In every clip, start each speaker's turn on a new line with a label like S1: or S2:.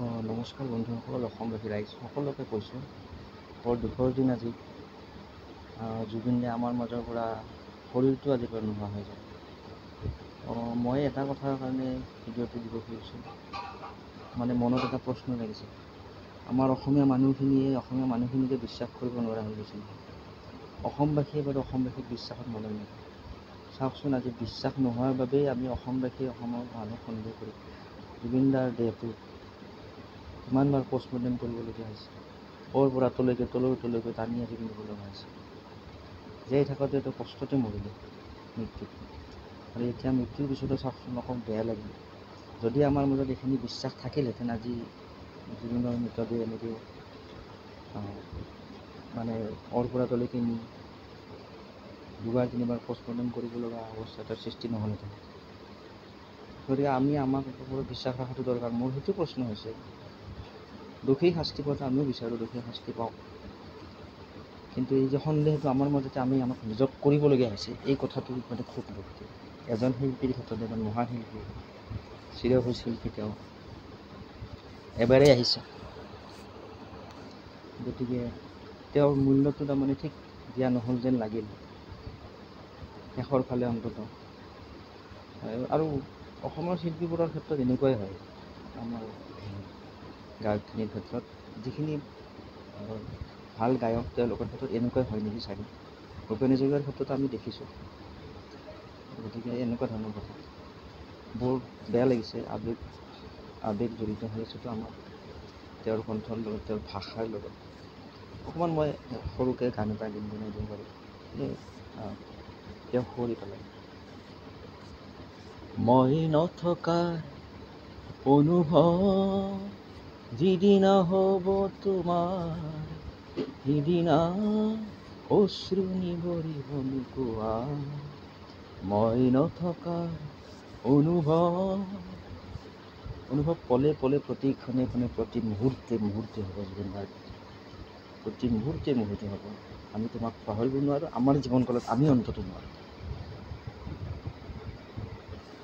S1: নমস্কাৰ বন্ধুসকল, অসমবাসী ৰাইজ সকলোকে কৈছোঁ, বৰ দুখৰ দিন আজি। জুবিন দা আমাৰ মাজৰ পৰা শৰীৰটো আজিৰ পৰা নোহোৱা হৈ যায়। মই এটা কথাৰ কাৰণে ভিডিঅ'টো দিব খুজিছোঁ, মানে মনত এটা প্ৰশ্ন লাগিছে। আমাৰ অসমীয়া মানুহখিনিকে বিশ্বাস কৰিব নোৱাৰা হৈ গৈছে। অসমবাসীয়ে বাৰু অসমবাসীক বিশ্বাসত নলয় নেকি? চাওকচোন, আজি বিশ্বাস নোহোৱাৰ বাবেই আমি অসমবাসীয়ে অসমৰ মানুহক সন্দেহ কৰোঁ। জুবিন দাৰ দেহটো কিমানবাৰ পষ্টমৰ্টেম কৰিবলগীয়া হৈছে, ওৰ পৰা তলৈকে টানি আজি পিন্ধিব লগা হৈছে। জীয়াই থাকোঁতে এইটো কষ্টতে মৰিলে মৃত্যুত, আৰু এতিয়া মৃত্যুৰ পিছতো চাওকচোন অকণ বেয়া লাগিল। যদি আমাৰ মাজত এইখিনি বিশ্বাস থাকিলহেঁতেন, আজি জুবিনৰ মৃতদেহ এনেকৈ মানে ওৰ পৰা তলৈকে নি দুবাৰ তিনিবাৰ পষ্টমৰ্টেম কৰিব লগা অৱস্থা এটাৰ সৃষ্টি নহ'লহেঁতেন। গতিকে আমি আমাক ওপৰত বিশ্বাস ৰখাটো দৰকাৰ। মোৰ সেইটো প্ৰশ্ন হৈছে, দোষী শাস্তি পোৱাটো আমিও বিচাৰোঁ, দোষী শাস্তি পাওক, কিন্তু এই যে সন্দেহটো আমাৰ মাজতে আমাক নিজক কৰিবলগীয়া হৈছে, এই কথাটো মানে খুব দুখ। এজন শিল্পীৰ ক্ষেত্ৰত, এজন মহান শিল্পী, চিৰসুজ শিল্পী, তেওঁ এবাৰেই আহিছে। গতিকে তেওঁৰ মূল্যটো তাৰমানে ঠিক দিয়া নহ'ল যেন লাগিল শেষৰ ফালে অন্তত। আৰু অসমৰ শিল্পীবোৰৰ ক্ষেত্ৰত এনেকুৱাই হয়। আমাৰ গায়কখিনিৰ ক্ষেত্ৰত, যিখিনি ভাল গায়ক, তেওঁলোকৰ ক্ষেত্ৰত এনেকুৱাই হয় নেকি চাগে। ভূপেন হাজৰিকাৰ ক্ষেত্ৰত আমি দেখিছোঁ। গতিকে এনেকুৱা ধৰণৰ কথা, বৰ বেয়া লাগিছে। আৱেগ জড়িত হৈ আছেতো আমাৰ তেওঁৰ কণ্ঠৰ লগত, তেওঁৰ ভাষাৰ লগত। অকণমান মই সৰুকৈ গান এটা গুণগুণাই দিব পাৰোঁ, তেওঁ সুঁৱৰি পেলাই। মই নথকাৰ অনুভৱ যিদিনা হ'ব তোমাৰ, সিদিনা অশ্ৰু নিভৰিব নোকোৱা। মই নথকাৰ অনুভৱ পলে পলে, প্ৰতি ক্ষণে ক্ষণে, প্ৰতি মুহূৰ্তে মুহূৰ্তে হ'ব জুবিন দাৰ, প্ৰতি মুহূৰ্তে মুহূৰ্তে হ'ব। আমি তোমাক পাহৰিব নোৱাৰোঁ, আমাৰ জীৱনকালত আমি অন্তত নোৱাৰোঁ।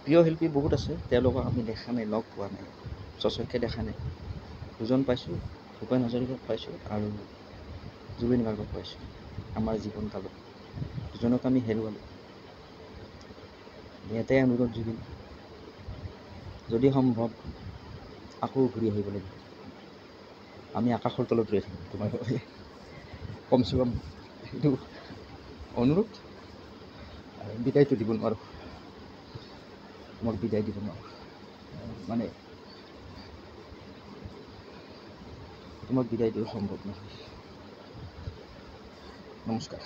S1: প্ৰিয় শিল্পী বহুত আছে, তেওঁলোকক আমি দেখা নাই, লগ পোৱা নাই, স্বচক্ষে দেখা নাই। দুজন পাইছোঁ, ভূপেন হাজৰিকাক পাইছোঁ আৰু জুবিন গাৰ্গক পাইছোঁ আমাৰ জীৱনকালত। দুজনক আমি হেৰুৱালোঁ। এটাই অনুৰোধ, জুবিন, যদি সম্ভৱ আকৌ ঘূৰি আহিব লাগিব। আমি আকাশৰ তলত ৰৈ থাকিম তোমাৰ বাবে, কমচে কম সেইটো অনুৰোধ। বিদায়টো দিব নোৱাৰোঁ, তোমাক বিদায় দিব নোৱাৰোঁ, মানে তোমাক বিদায় দিয়া সম্ভৱ নহয়। নমস্কাৰ।